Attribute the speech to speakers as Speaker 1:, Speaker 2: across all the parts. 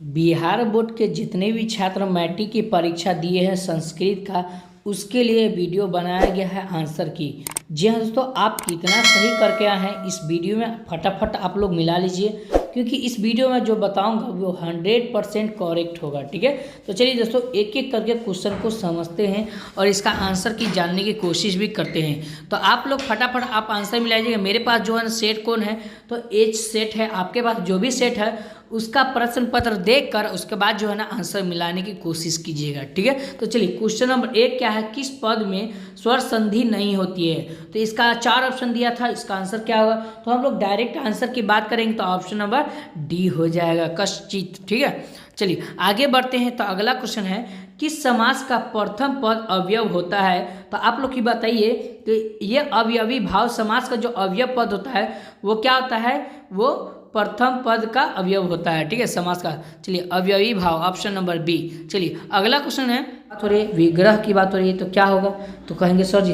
Speaker 1: Bihar board के जितने भी छात्र मैट्रिक की परीक्षा दिए हैं संस्कृत का, उसके लिए वीडियो बनाया गया है आंसर की। जी हाँ दोस्तों, आप कितना सही करके आए हैं इस वीडियो में फटाफट आप लोग मिला लीजिए, क्योंकि इस वीडियो में जो बताऊंगा वो 100% करेक्ट होगा। ठीक है, तो चलिए दोस्तों एक एक करके क्वेश्चन को समझते हैं और इसका आंसर की जानने की कोशिश भी करते हैं। तो आप लोग फटाफट आप आंसर मिलाइएगा। मेरे पास जो है सेट कौन है, तो एच सेट है। आपके पास जो भी सेट है उसका प्रश्न पत्र देखकर उसके बाद जो है ना आंसर मिलाने की कोशिश कीजिएगा। ठीक है, तो चलिए क्वेश्चन नंबर 1 क्या है, किस पद में स्वर संधि नहीं होती है। तो इसका 4 ऑप्शन दिया था, इसका आंसर क्या होगा। तो हम लोग डायरेक्ट आंसर की बात करेंगे तो ऑप्शन नंबर डी हो जाएगा, कश्चित। ठीक है, चलिए आगे बढ़ते हैं। तो अगला क्वेश्चन है, किस समास का प्रथम पद अवयव होता है। तो आप लोग की बताइए कि ये अवयवी भाव समास का जो अवयव पद होता है वो क्या होता है, वो प्रथम पद का अवयव होता है। ठीक है, समास का। चलिए अवयवी भाव ऑप्शन नंबर बी। चलिए अगला क्वेश्चन है, थोड़े विग्रह की बात हो रही है तो क्या होगा, तो कहेंगे सर जी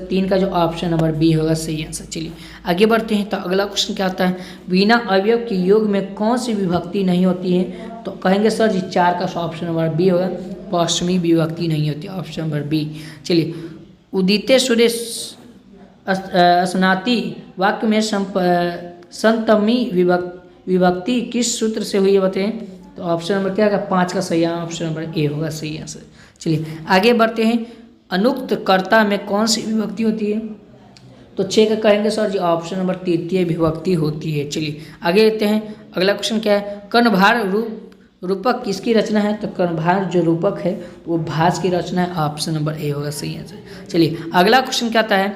Speaker 1: 3 का जो ऑप्शन नंबर बी होगा सही आंसर। चलिए आगे बढ़ते हैं। तो अगला क्वेश्चन क्या होता है, बिना अवयव के योग में कौन सी विभक्ति नहीं होती है। तो कहेंगे सर जी 4 का ऑप्शन नंबर बी होगा, पश्चिमी विभक्ति नहीं होती, ऑप्शन नंबर बी। चलिए उदिते सूर्य स्नाति वाक्य में संतमी विभक्ति किस सूत्र से हुई है बताएं। तो ऑप्शन नंबर क्या होगा, 5 का सही ऑप्शन नंबर ए होगा सही आंसर। चलिए आगे बढ़ते हैं, अनुक्त कर्ता में कौन सी विभक्ति होती है। तो 6 का कहेंगे सर जी ऑप्शन नंबर तृतीय विभक्ति होती है। चलिए आगे देखते हैं, अगला क्वेश्चन क्या है, कर्णभार रूपक किसकी रचना है। तो कर्णभार जो रूपक है वो भास की रचना है, ऑप्शन नंबर ए होगा सही आंसर। चलिए अगला क्वेश्चन क्या आता है,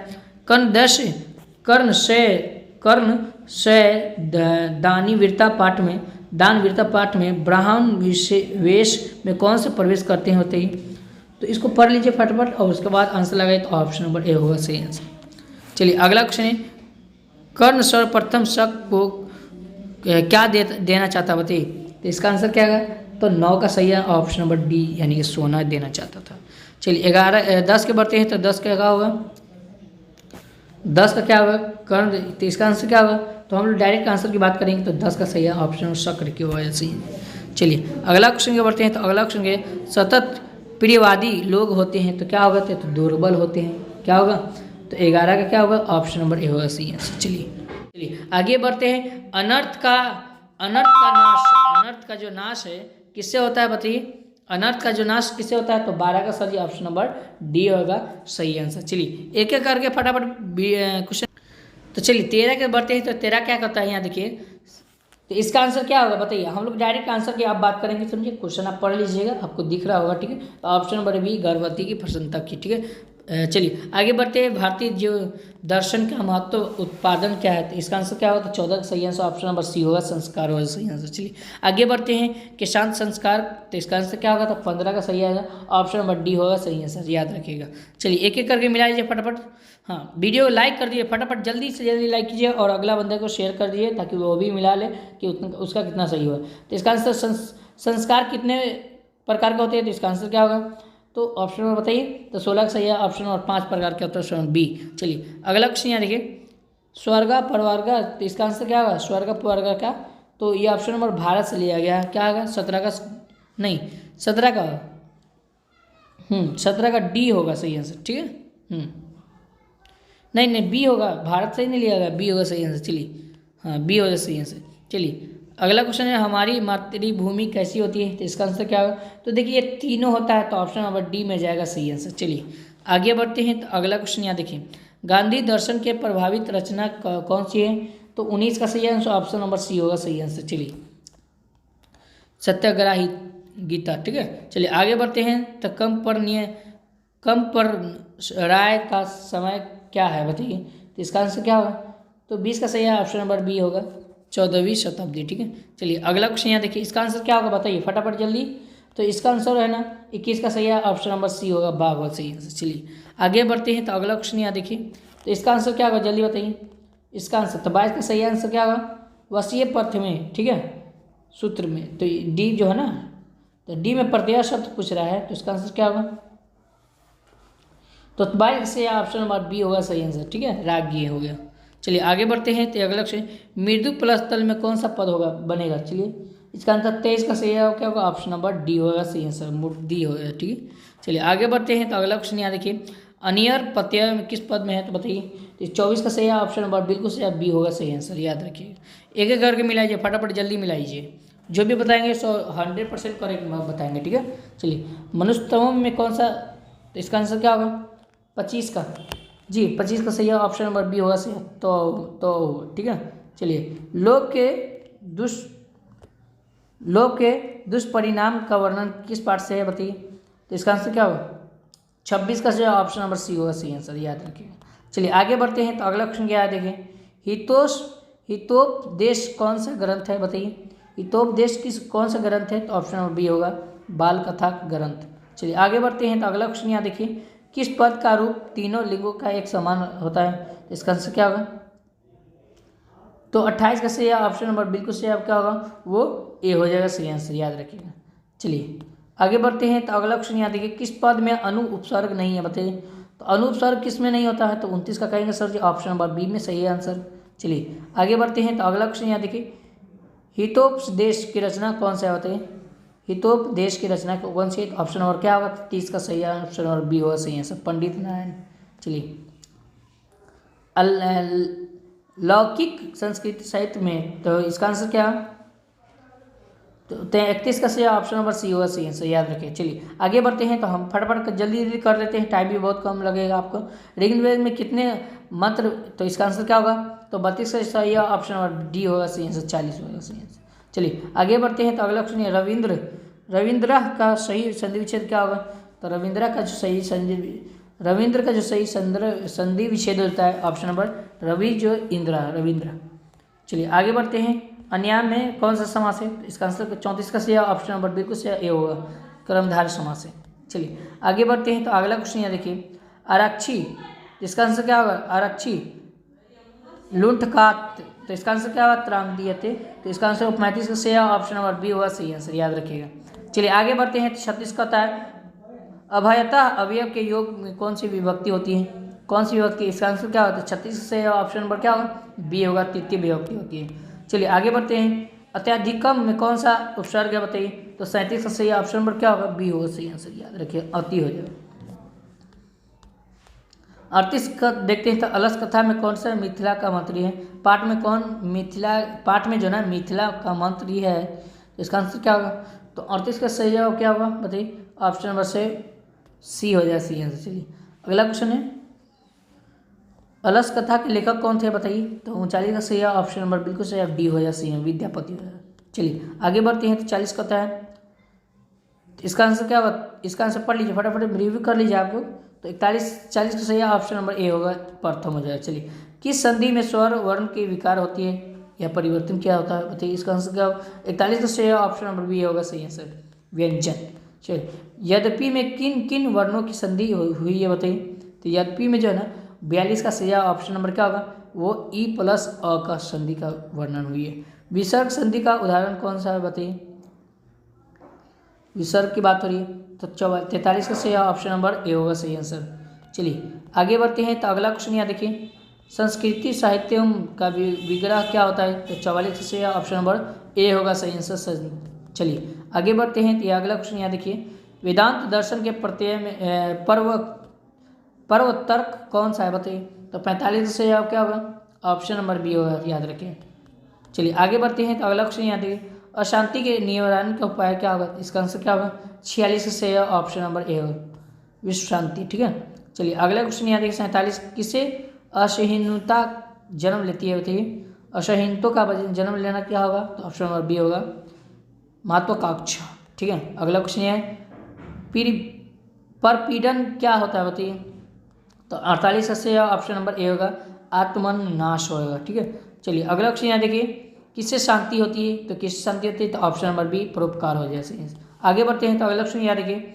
Speaker 1: कर्ण से दानी वीरता पाठ में ब्राह्मण वेश में कौन से प्रवेश करते हैं होते ही। तो इसको पढ़ लीजिए फटाफट और उसके बाद आंसर लगाए, तो ऑप्शन नंबर ए होगा सही आंसर। चलिए अगला क्वेश्चन है, कर्ण सर्वप्रथम शक को क्या देना चाहता बताइए। तो इसका आंसर क्या है, तो 9 का सही है ऑप्शन नंबर डी, यानी कि सोना देना चाहता था। चलिए 10 के बढ़ते हैं। तो 10 का क्या होगा, 10 का क्या होगा, कर्ण। तो इसका आंसर क्या होगा, तो हम लोग डायरेक्ट आंसर की बात करेंगे तो 10 का सही है ऑप्शन शक्र की वजह से। चलिए अगला क्वेश्चन के बढ़ते हैं। तो अगला क्वेश्चन के, सतत प्रियवादी लोग होते हैं तो क्या होगा, तो दुर्बल होते हैं, क्या होगा। तो 11 का क्या होगा, ऑप्शन नंबर ए होगा सही आंसर। चलिए आगे बढ़ते हैं, अनर्थ का जो नाश है किससे होता है बताइए। अनर्थ का जो नाश किससे होता है, तो 12 का सही ऑप्शन नंबर डी होगा सही आंसर। चलिए एक एक करके फटाफट क्वेश्चन। तो चलिए 13 के बढ़ते हैं। तो 13 क्या करता है, यहाँ देखिए। तो इसका आंसर क्या होगा बताइए। हम लोग डायरेक्ट आंसर की आप बात करेंगे, समझिए क्वेश्चन आप पढ़ लीजिएगा, आपको दिख रहा होगा। ठीक है, तो ऑप्शन नंबर बी, गर्भवती की प्रसन्नता की। ठीक है, चलिए आगे बढ़ते हैं, भारतीय जो दर्शन का महत्व उत्पादन क्या है। तो इसका आंसर क्या होगा, तो 14 का सही आंसर ऑप्शन नंबर सी होगा, संस्कार होगा सही आंसर। चलिए आगे बढ़ते हैं, किसान संस्कार। तो इसका आंसर क्या होगा, तो 15 का सही आएगा, ऑप्शन नंबर डी होगा सही आंसर, याद रखिएगा। चलिए एक एक करके मिला लीजिए फटाफट। हाँ, वीडियो लाइक कर दिए फटाफट, जल्दी से जल्दी लाइक कीजिए और अगला बंदे को शेयर कर दिए ताकि वो भी मिला ले कि उसका कितना सही हुआ। तो इसका आंसर संस्कार कितने प्रकार का होते हैं। तो इसका आंसर क्या होगा, तो ऑप्शन नंबर बताइए। तो 16 का सही है ऑप्शन नंबर 5 प्रकार के होता है, ऑप्शन बी। चलिए अगला क्वेश्चन यहाँ देखिए, स्वर्गा परवर्ग। तो इसका आंसर क्या होगा, स्वर्गा परवर्ग का। तो ये ऑप्शन नंबर भारत से लिया गया है, क्या होगा 17 का, नहीं 17 का, 17 का डी होगा सही आंसर। ठीक है, नहीं बी होगा, भारत से ही नहीं लिया गया, बी होगा सही आंसर। चलिए हाँ बी होगा सही आंसर। चलिए अगला क्वेश्चन है, हमारी मातृभूमि कैसी होती है। तो इसका आंसर क्या होगा, तो देखिए ये तीनों होता है, तो ऑप्शन नंबर डी में जाएगा सही आंसर। चलिए आगे बढ़ते हैं। तो अगला क्वेश्चन यहाँ देखिए, गांधी दर्शन के प्रभावित रचना कौन सी है। तो 19 का सही आंसर ऑप्शन नंबर सी होगा सही आंसर। चलिए सत्याग्रही गीता। ठीक है, चलिए आगे बढ़ते हैं। तो कम पर राय का समय क्या है बताइए। तो इसका आंसर क्या होगा, तो 20 का सही है ऑप्शन नंबर बी होगा, 14वीं शताब्दी। ठीक है, चलिए अगला क्वेश्चन यहाँ देखिए, इसका आंसर क्या होगा बताइए फटाफट जल्दी। तो इसका आंसर है ना 21 का सही है ऑप्शन नंबर सी होगा, बाघ होगा सही आंसर। चलिए आगे बढ़ते हैं। तो अगला क्वेश्चन यहाँ देखिए, तो इसका आंसर क्या होगा जल्दी बताइए। इसका आंसर तो 22 का सही आंसर क्या होगा, वसीय पथ में। ठीक है, सूत्र में। तो डी जो है ना, तो डी में प्रत्यय शब्द पूछ रहा है, तो इसका आंसर क्या होगा, तो 22 से ऑप्शन नंबर बी होगा सही आंसर। ठीक है, राग हो गया। चलिए आगे बढ़ते हैं। तो अगला क्वेश्चन, मृदु प्लस तल में कौन सा पद होगा बनेगा। चलिए इसका आंसर 23 का सही है क्या होगा, ऑप्शन नंबर डी होगा सही आंसर, डी होगा। ठीक है, चलिए आगे बढ़ते हैं। तो अगला क्वेश्चन यहाँ देखिए, अनियर प्रत्यय में किस पद में है, तो बताइए। तो 24 का सही है ऑप्शन नंबर बिल्कुल सही है, बी होगा सही आंसर, याद रखिए। एक एक करके मिलाइए, फटाफट जल्दी मिलाइए, जो भी बताएंगे 100% करेक्ट बताएंगे। ठीक है, चलिए मनुष्यतम में कौन सा, तो इसका आंसर क्या होगा, 25 का जी, 25 का सही है, ऑप्शन नंबर बी होगा सही। तो ठीक है, चलिए लोभ के दुष्परिणाम का वर्णन किस पाठ से है, बताइए। तो इसका आंसर क्या होगा, 26 का जो ऑप्शन नंबर सी होगा सही आंसर, याद रखिएगा। चलिए आगे बढ़ते हैं। तो अगला क्वेश्चन क्या है, देखिए, हितोपदेश कौन सा ग्रंथ है, बताइए। हितोपदेश कौन सा ग्रंथ है, तो ऑप्शन नंबर बी होगा, बाल कथा ग्रंथ। चलिए आगे बढ़ते हैं। तो अगला क्वेश्चन यहाँ देखिए, किस पद का रूप तीनों लिंगों का एक समान होता है, तो इसका आंसर क्या होगा, तो 28 का सही ऑप्शन नंबर बिल्कुल सही, अब क्या होगा, वो ए हो जाएगा सही आंसर, याद रखिएगा। चलिए आगे बढ़ते हैं। तो अगला क्वेश्चन यहाँ देखिए, किस पद में अनु उपसर्ग नहीं है, बताइए। तो अनु उपसर्ग किस में नहीं होता है, तो 29 का कहेंगे सर जी, ऑप्शन नंबर बी में सही है आंसर। चलिए आगे बढ़ते हैं। तो अगला क्वेश्चन यहाँ देखिए, हितोपदेश की रचना कौन सा है, बताइए। हितोपदेश की रचना कौन सी है, ऑप्शन नंबर क्या होगा, 30 का सही है, ऑप्शन नंबर बी होगा सही आंसर, पंडित नारायण। चलिए लौकिक संस्कृत साहित्य में, तो इसका आंसर क्या, तो 31 का सही ऑप्शन नंबर सी होगा सही आंसर, याद रखिए। चलिए आगे बढ़ते हैं। तो हम फटाफट जल्दी जल्दी कर लेते हैं, टाइम भी बहुत कम लगेगा आपको। ऋग्वेद में कितने मंत्र, तो इसका आंसर क्या होगा, तो 32 का सही ऑप्शन नंबर डी होगा सही आंसर, 40 होगा सही आंसर। चलिए आगे बढ़ते हैं। तो अगला क्वेश्चन है, रविंद्र का सही संधि विच्छेद क्या होगा, तो रविंद्र का जो सही संधि विच्छेद होता है, ऑप्शन नंबर रविंद्र। चलिए आगे बढ़ते हैं। अन्याय में कौन सा समास है, इसका आंसर 34 का सही ऑप्शन नंबर बिल्कुल सही ए होगा, कर्मधारय समास है। चलिए आगे बढ़ते हैं। तो अगला क्वेश्चन यहाँ देखिए, आरक्षी, इसका आंसर क्या होगा, आरक्षी लुंठकात, तो इसका आंसर क्या होगा, त्राम दिए थे, तो इसका आंसर 35 का सही ऑप्शन नंबर बी होगा सही आंसर, याद रखिएगा। चलिए आगे बढ़ते हैं। तो 36 का होता है, अभयतः अवयव के योग में कौन सी विभक्ति होती है, कौन सी विभक्ति, इसका आंसर क्या होता है, 36 से ऑप्शन नंबर क्या होगा, बी होगा, तृतीय विभक्ति होती है। चलिए आगे बढ़ते हैं। अत्याधिकम में कौन सा उपसर्ग है, बताइए। तो 37 का सही ऑप्शन नंबर क्या होगा, बी होगा सही आंसर, याद रखिए, अति हो जाएगा। 38 का देखते हैं। तो अलस कथा में कौन सा मिथिला का मंत्री है, पाठ में जो ना मिथिला का मंत्री है, तो इसका आंसर क्या होगा, तो 38 का सही जवाब क्या होगा, बताइए, ऑप्शन नंबर से सी हो जाए सही आंसर। चलिए अगला क्वेश्चन है, अलस कथा के लेखक कौन थे, बताइए। तो 39 का सही है, ऑप्शन नंबर बिल्कुल सही, डी हो जाए सही है, विद्यापति हो जाए। चलिए आगे बढ़ते हैं। तो 40 का होता है, इसका आंसर क्या होगा, इसका आंसर पढ़ लीजिए, फटाफट रिव्यू कर लीजिए आपको। तो 40 का सही है, ऑप्शन नंबर ए होगा, प्रथम हो जाएगा। चलिए किस संधि में स्वर वर्ण की विकार होती है या परिवर्तन क्या होता है, बताइए। इसका आंसर क्या होगा, 41 का सही है, ऑप्शन नंबर बी होगा सही आंसर, व्यंजन। चलिए यद्यपि में किन किन वर्णों की संधि हुई है, बताइए। तो यद्यपि में जो है ना 42 का सही ऑप्शन नंबर क्या होगा, वो ई प्लस अ का संधि का वर्णन हुई है। विसर्ग संधि का उदाहरण कौन सा है, बताइए। विसर्ग की बात हो रही है, तो 43 का सही ऑप्शन नंबर ए होगा सही आंसर। चलिए आगे बढ़ते हैं। तो अगला क्वेश्चन यहाँ देखिए, संस्कृति साहित्य का विग्रह क्या होता है, तो 44 का सही ऑप्शन नंबर ए होगा सही आंसर। चलिए आगे बढ़ते हैं। तो अगला क्वेश्चन यहाँ देखिए, वेदांत दर्शन के प्रत्यय में पर्व तर्क कौन सा है, बताइए। तो 45 से जवाब क्या होगा, ऑप्शन नंबर बी होगा, याद रखें। चलिए आगे बढ़ते हैं। तो अगला क्वेश्चन यहाँ देखिए, अशांति के निवारण का उपाय क्या होगा, इसका आंसर क्या होगा, 46 से ऑप्शन नंबर ए होगा, विश्व शांति। ठीक है, चलिए अगला क्वेश्चन यहाँ देखिए, 47 किसे असहिष्णुता जन्म लेती है, बताइए। असहिष्णुता का जन्म लेना क्या होगा, तो ऑप्शन नंबर बी होगा, महत्वाकांक्षा। ठीक है, अगला क्वेश्चन है, परपीड़न क्या होता है, बताइए। तो 48 से ऑप्शन नंबर ए होगा, आत्मन नाश होगा। ठीक है, चलिए अगला क्वेश्चन यहाँ देखिए, किससे शांति होती है, तो किससे शांति होती है, तो ऑप्शन नंबर बी परोपकार हो जाए। आगे बढ़ते हैं। तो अगला क्वेश्चन यहाँ देखिए,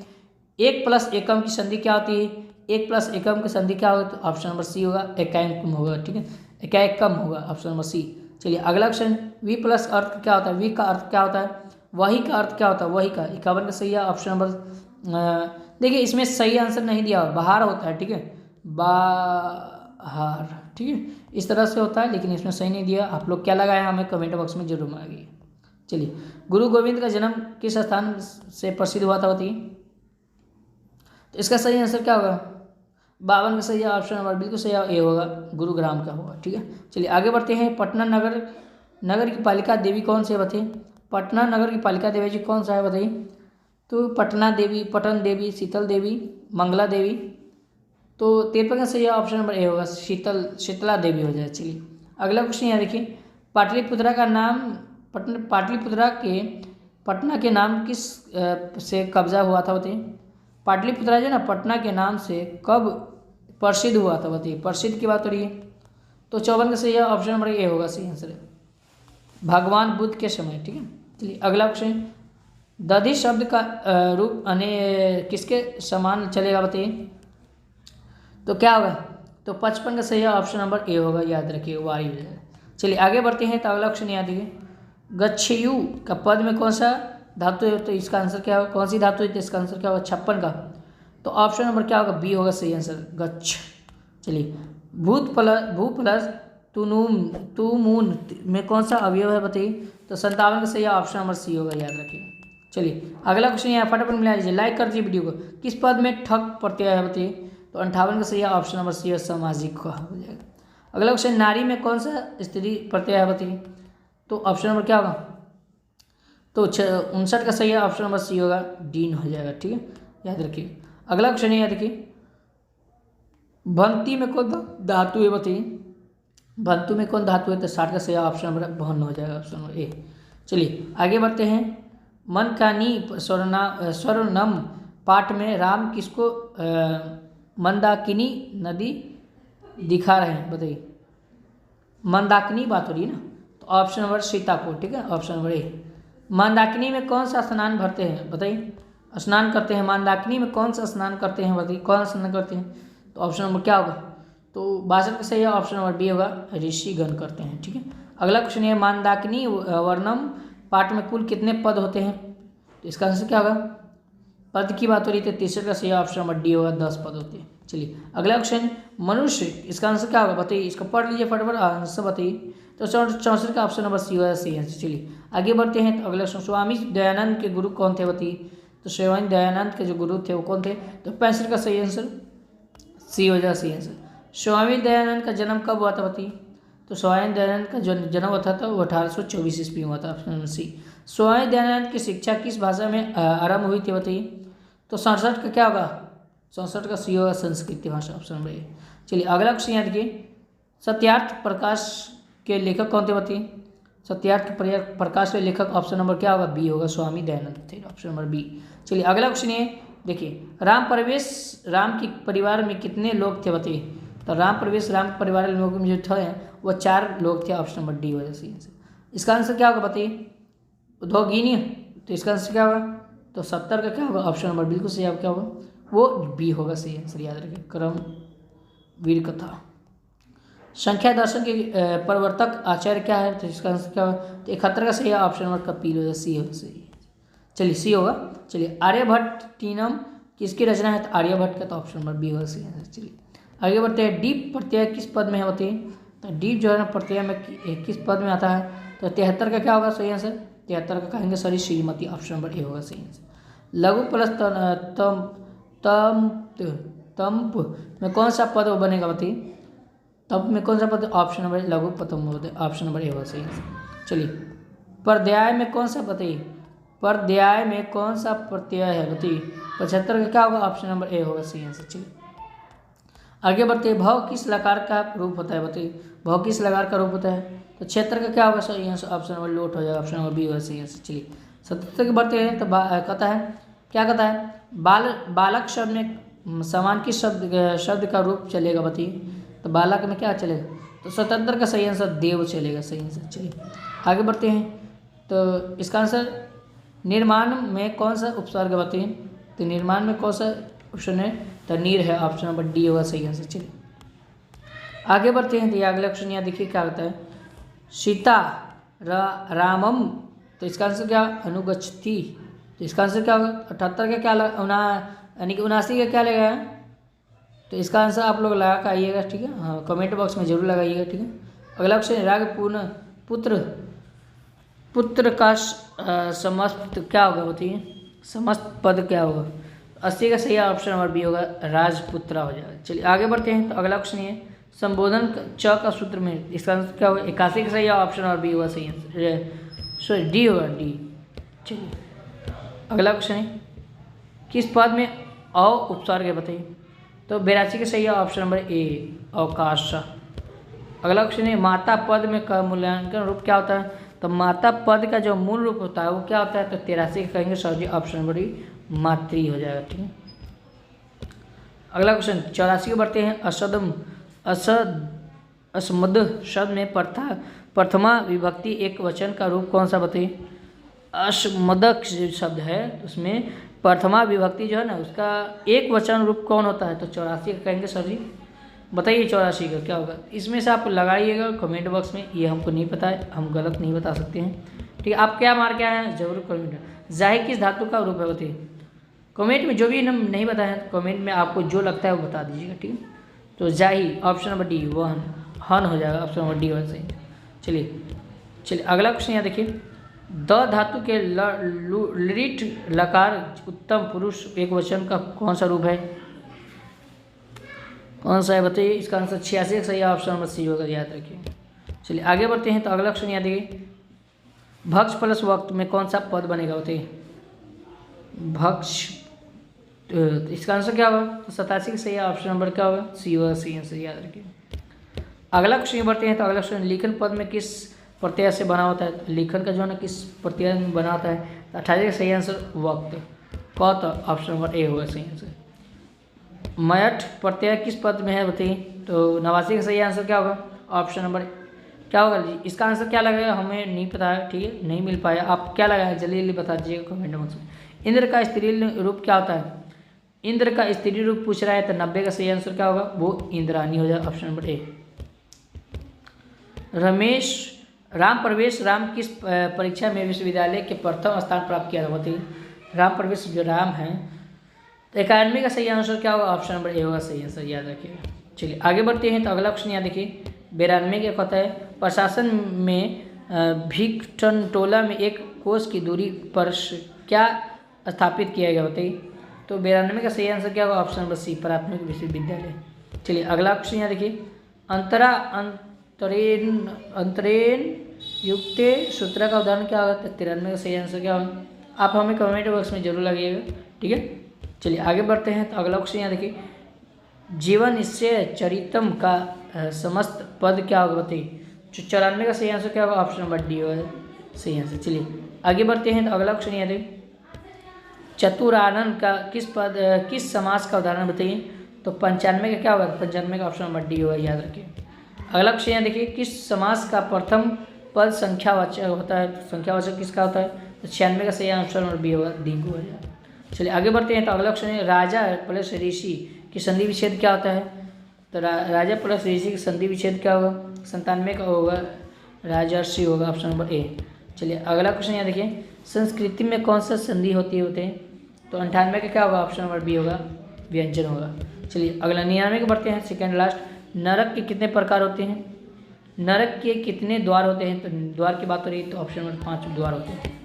Speaker 1: 1 प्लस एकम की संधि क्या होती है, 1 प्लस एकम की संधि क्या होगा, तो ऑप्शन नंबर सी होगा, एकाएकम होगा। ठीक है, एकाएकम होगा, ऑप्शन नंबर सी। चलिए अगला क्वेश्चन, वी प्लस अर्थ क्या होता है, वी का अर्थ क्या होता है, वही का अर्थ क्या होता है, वही का 51 का सही है, ऑप्शन नंबर देखिए इसमें सही आंसर नहीं दिया, बाहर होता है। ठीक है, बाहर। ठीक है, इस तरह से होता है, लेकिन इसमें सही नहीं दिया। आप लोग क्या लगाए हमें कमेंट बॉक्स में जरूर मांगिए। चलिए, गुरु गोविंद का जन्म किस स्थान से प्रसिद्ध हुआ था बताइए। तो इसका सही आंसर क्या होगा, 52 का सही ऑप्शन नंबर बिल्कुल सही ए होगा, गुरुग्राम का होगा। ठीक है, चलिए आगे बढ़ते हैं। पटना नगर की पालिका देवी कौन से बताइए। पटना नगर की पालिका देवी जी कौन सा है बताइए। तो पटना देवी, पटन देवी, शीतल देवी, मंगला देवी। तो 53 का सही ऑप्शन नंबर ए होगा, शीतला देवी हो जाए। चलिए अगला क्वेश्चन यहाँ देखिए, पाटलिपुत्रा का नाम पाटलिपुत्रा के पटना के नाम किस से कब्जा हुआ था बताइए। पाटलिपुत्रा जो ना पटना के नाम से कब प्रसिद्ध हुआ था बताइए, प्रसिद्ध की बात हो रही है। तो 54 का सही ऑप्शन नंबर ए होगा, सही आंसर है, भगवान बुद्ध के समय। ठीक है, चलिए अगला क्वेश्चन, दधि शब्द का रूप किसके समान चलेगा बताइए। तो क्या होगा, तो 55 का सही ऑप्शन नंबर ए होगा, याद रखिए वायु। चलिए आगे बढ़ते हैं। तो अगला क्वेश्चन याद देखिए, गच्छयु का पद में कौन सा धातु है। तो इसका आंसर क्या होगा, कौन सी धातु है, तो इसका आंसर क्या होगा 56 का। तो ऑप्शन नंबर क्या होगा, बी होगा सही आंसर, गच्छ। चलिए, भू प्लस तुमून में कौन सा अवयव है बताइए। तो 57 का सही ऑप्शन नंबर सी होगा, याद रखिए। चलिए अगला क्वेश्चन यहाँ फटाफट मिला लीजिए, लाइक कर दीजिए वीडियो को। किस पद में ठक प्रत्यय है बताइए। तो 58 का सही ऑप्शन नंबर सी है, सामाजिक हो जाएगा। अगला क्वेश्चन, नारी में कौन सा स्त्री प्रत्यय है बताइए। तो ऑप्शन नंबर क्या होगा, तो 59 का सही ऑप्शन नंबर सी होगा, डीन हो जाएगा। ठीक है, याद रखिए। अगला क्वेश्चन है, याद रखिए, भंती में कौन धातु है बताइए। भंतु में कौन धातु है, तो 60 का सही ऑप्शन नंबर भन हो जाएगा, ऑप्शन नंबर ए। चलिए आगे बढ़ते हैं। मनकानी स्वर्णम पाठ में राम किसको मंदाकिनी नदी दिखा रहे हैं बताइए। मंदाकिनी बात हो रही है ना, तो ऑप्शन नंबर सीता को। ठीक है, ऑप्शन नंबर ए। मंदाकिनी में कौन सा स्नान भरते हैं बताइए, स्नान करते हैं। मंदाकिनी में कौन सा स्नान करते हैं बताइए, कौन सा स्नान करते हैं। तो ऑप्शन नंबर क्या होगा, तो 62 का सही ऑप्शन नंबर बी होगा, ऋषिगण करते हैं। ठीक है, अगला क्वेश्चन है, मंदाकिनी वर्णम पाठ में कुल कितने पद होते हैं। तो इसका आंसर क्या होगा, पद की बात हो रही थी, 63 का सही ऑप्शन नंबर डी होगा, 10 पद होते हैं। चलिए अगला क्वेश्चन, मनुष्य, इसका आंसर क्या होगा बताइए, इसको पढ़ लीजिए फटाफट, आंसर बताइए। तो 64 का ऑप्शन नंबर सी होगा, सही आंसर। चलिए आगे बढ़ते हैं। तो अगला क्वेश्चन, स्वामी दयानंद के गुरु कौन थे बताइए। तो स्वामी दयानंद के जो गुरु थे वो कौन थे। तो 65 का सही आंसर सी हो जाएगा, सही आंसर। स्वामी दयानंद का जन्म कब हुआ था बताइए। तो स्वामी दयानंद का जो जन्म हुआ था वो 1824 ईस्वी में हुआ था, option number C. Swami Dayanand की शिक्षा किस भाषा में आरंभ हुई थी बताइए। तो 67 का क्या होगा, 64 का सी होगा, संस्कृत भाषा, ऑप्शन नंबर ए। चलिए अगला क्वेश्चन याद देखिए, सत्यार्थ प्रकाश के लेखक कौन थे बताइए। सत्यार्थ प्रकाश के लेखक ऑप्शन नंबर क्या होगा, बी होगा, स्वामी दयानंद थे, ऑप्शन नंबर बी। चलिए अगला क्वेश्चन ये देखिए, राम के परिवार में कितने लोग थे बताइए। तो राम परिवार लोगों में जो थे वो 4 लोग थे, ऑप्शन नंबर डी हो जाए। इसका आंसर क्या होगा बताइए, उद्योगिनी। तो इसका आंसर क्या होगा, तो 70 का क्या होगा, ऑप्शन नंबर बिल्कुल सही क्या होगा, वो बी होगा, सही आंसर, याद रखिए। क्रम वीर कथा। संख्या दर्शन के प्रवर्तक आचार्य क्या है। तो इसका आंसर क्या होगा, तो 71 का सही ऑप्शन नंबर कपिल होगा, सी होगा, सही। चलिए सी होगा। चलिए आर्यभट्टिनम किसकी रचना है। तो आर्यभट्ट का, तो ऑप्शन नंबर बी होगा, सही आंसर। चलिए आगे बढ़ते हैं। डीप प्रत्यय किस पद में है बताइए। तो डीप जो है ना प्रत्यय में किस पद में आता है। तो 73 का क्या होगा सही आंसर, 73 का कहेंगे sorry Shrimati, option number A होगा सही आंसर। लघु प्लस तम्प में कौन सा पद बनेगा बताइए। तम्प में कौन सा पद, ऑप्शन नंबर लघु पतम होते, ऑप्शन नंबर ए होगा सही आंसर। चलिए पर्याय में कौन सा बताइए, पर्याय में कौन सा प्रत्यय है बताइए। 75 का क्या होगा, ऑप्शन नंबर ए होगा सही आंसर। चलिए आगे बढ़ते हैं। भव किस लकार का रूप होता है बताइए। भव किस लकार का रूप होता है। तो क्षेत्र का क्या होगा सही आंसर, ऑप्शन नंबर लोट हो जाएगा, ऑप्शन नंबर बी होगा सही आंसर। चलिए 77 के बढ़ते हैं। तो कहता है क्या कहता है, बालक शब्द में समान किस शब्द का रूप चलेगा बताइए। तो बालक में क्या चलेगा, तो 77 का सही आंसर देव चलेगा, सही आंसर। चलिए आगे बढ़ते हैं। तो इसका आंसर निर्माण में कौन सा उपसर्ग बताइए। तो निर्माण में कौन सा ऑप्शन है, तो नीर है, ऑप्शन नंबर डी होगा सही आंसर। चलिए आगे बढ़ते हैं। तो ये अगला ऑप्शन यहाँ देखिए क्या होता है, सीता रामम। तो इसका आंसर क्या, अनुगच्छति। तो इसका आंसर क्या होगा, 78 का क्या यानी कि 79 का क्या लगेगा। तो इसका आंसर आप लोग लगा कर आइएगा, ठीक है, हाँ कमेंट बॉक्स में जरूर लगाइएगा, ठीक है। अगला ऑप्शन राग पुत्र का समस्त क्या होगा बताइए, समस्त पद क्या होगा। 80 का सही ऑप्शन नंबर बी होगा, राजपुत्रा हो जाएगा। चलिए आगे बढ़ते हैं। तो अगला क्वेश्चन ये संबोधन च का सूत्र में इसका आंसर क्या होगा। 81 का सही ऑप्शन नंबर बी होगा, सही आंसर सॉरी डी होगा, डी। चलिए अगला क्वेश्चन है किस पद में अ उपसर्ग है बताइए। तो 82 का सही ऑप्शन नंबर ए, अवकाश। अगला क्वेश्चन है माता पद में का मूल्यांकन रूप क्या होता है। तो माता पद का जो मूल रूप होता है वो क्या होता है। तो 83 का कहेंगे सर जी ऑप्शन नंबर डी, मातृ हो जाएगा। ठीक है। अगला क्वेश्चन 84 को बढ़ते हैं। असमद शब्द में प्रथमा विभक्ति एक वचन का रूप कौन सा बताइए। असमदक शब्द है उसमें प्रथमा विभक्ति जो है ना उसका एक वचन रूप कौन होता है। तो 84 का कहेंगे सर जी, बताइए 84 का क्या होगा। इसमें से आप लगाइएगा कमेंट बॉक्स में, ये हमको नहीं पता है, हम गलत नहीं बता सकते हैं। ठीक है, आप क्या मार के आए हैं जरूर कमेंट। जाहि किस धातु का रूप है बताइए। कमेंट में जो भी हम नहीं बताए हैं तो कमेंट में आपको जो लगता है वो बता दीजिएगा। ठीक है, तो जाहि ऑप्शन नंबर डी, वन हन हो जाएगा, ऑप्शन नंबर डी हो सही। चलिए अगला क्वेश्चन यहाँ देखिए। द धातु के लिट लकार उत्तम पुरुष एक वचन का कौन सा रूप है, कौन सा है बताइए। इसका आंसर 86 का सही ऑप्शन नंबर सी होगा, याद रखिए। चलिए आगे बढ़ते हैं। तो अगला क्वेश्चन यहाँ देखिए। भक्ष प्लस वक्त में कौन सा पद बनेगा बताइए। भक्ष, तो इसका आंसर क्या होगा। तो 87 का सही ऑप्शन नंबर क्या होगा, सी होगा, सी आंसर याद रखिए। अगला क्वेश्चन बढ़ते हैं। तो अगला क्वेश्चन लिखन पद में किस प्रत्यय से बना होता है। तो लिखन का जो है ना किस प्रत्यय में बना होता है। तो 28 का सही आंसर वक्त, कौत ऑप्शन नंबर ए होगा सही आंसर। मयठ प्रत्यय किस पद में है बताइए। तो 89 का सही आंसर क्या होगा, ऑप्शन नंबर क्या होगा जी। इसका आंसर क्या लगेगा हमें नहीं पता है, ठीक है, नहीं मिल पाया। आप क्या लगाए जल्दी जल्दी बता दीजिएगा कमेंट बॉक्स में। इंद्र का स्त्रीलिंग रूप क्या होता है। इंद्र का स्त्री रूप पूछ रहा है तो 90 का सही आंसर क्या होगा, वो इंद्रानी हो जाएगा, ऑप्शन नंबर ए। राम प्रवेश राम किस परीक्षा में विश्वविद्यालय के प्रथम स्थान प्राप्त किया था बताइए। राम प्रवेश जो राम है तो 91 का सही आंसर क्या होगा, ऑप्शन नंबर ए होगा सही आंसर, याद रखिएगा। चलिए आगे बढ़ते हैं। तो अगला क्वेश्चन यहाँ देखिए। 92 क्या कहता है। प्रशासन में भिकटनटोला में एक कोस की दूरी पर क्या स्थापित किया गया बताइए। तो 92 का सही आंसर क्या होगा, ऑप्शन नंबर सी, प्राथमिक विश्वविद्यालय। चलिए अगला क्वेश्चन यहाँ देखिए। अंतरेण युक्त सूत्र का उदाहरण क्या होगा। तो 93 का सही आंसर क्या होगा, आप हमें कमेंट बॉक्स में जरूर लगाइएगा। ठीक है, चलिए आगे बढ़ते हैं। तो अगला क्वेश्चन यहाँ देखिए। जीवन निश्चय चरितम का समस्त पद क्या होगा बताइए। 94 का सही आंसर क्या होगा, ऑप्शन नंबर डी होगा सही आंसर। चलिए आगे बढ़ते हैं। तो अगला क्वेश्चन यहाँ देखिए। चतुरानन का किस समास का उदाहरण बताइए। तो 95 का क्या होगा, 95 का ऑप्शन नंबर डी होगा, याद रखिए। अगला क्वेश्चन यहाँ देखिए। किस समास का प्रथम पद संख्यावाचक होता है। संख्यावाचक किसका होता है। तो 96 का सही आंसर नंबर बी होगा, डी को हो जाएगा। चलिए आगे बढ़ते हैं। तो अगला क्वेश्चन है। राजा प्लस ऋषि की संधि विच्छेद क्या होता है। तो राजा प्लस ऋषि की संधि विच्छेद क्या होगा, 97 का होगा, राजर्षि होगा, ऑप्शन नंबर ए। चलिए अगला क्वेश्चन यहाँ देखिए। संस्कृति में कौन सा संधि होते हैं। तो 98 का क्या होगा, ऑप्शन नंबर बी होगा, व्यंजन होगा। चलिए अगला 99 को बढ़ते हैं, सेकेंड लास्ट। नरक के कितने प्रकार होते हैं। नरक के कितने द्वार होते हैं। तो द्वार की बात हो रही है तो ऑप्शन नंबर 5 द्वार होते हैं।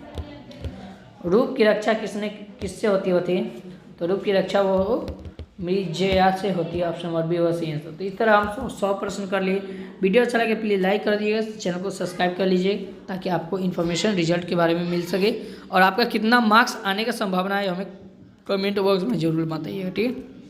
Speaker 1: रूप की रक्षा किससे होती है। तो रूप की रक्षा वो मृजया से होती है, ऑप्शन नंबर बी होगा सही आंसर। तो इस तरह हम 100 प्रश्न कर लिए। वीडियो अच्छा लगे प्लीज़ लाइक कर दीजिएगा, चैनल को सब्सक्राइब कर लीजिए ताकि आपको इन्फॉर्मेशन रिजल्ट के बारे में मिल सके। और आपका कितना मार्क्स आने का संभावना है हमें कमेंट बॉक्स में जरूर बताइएगा। ठीक है।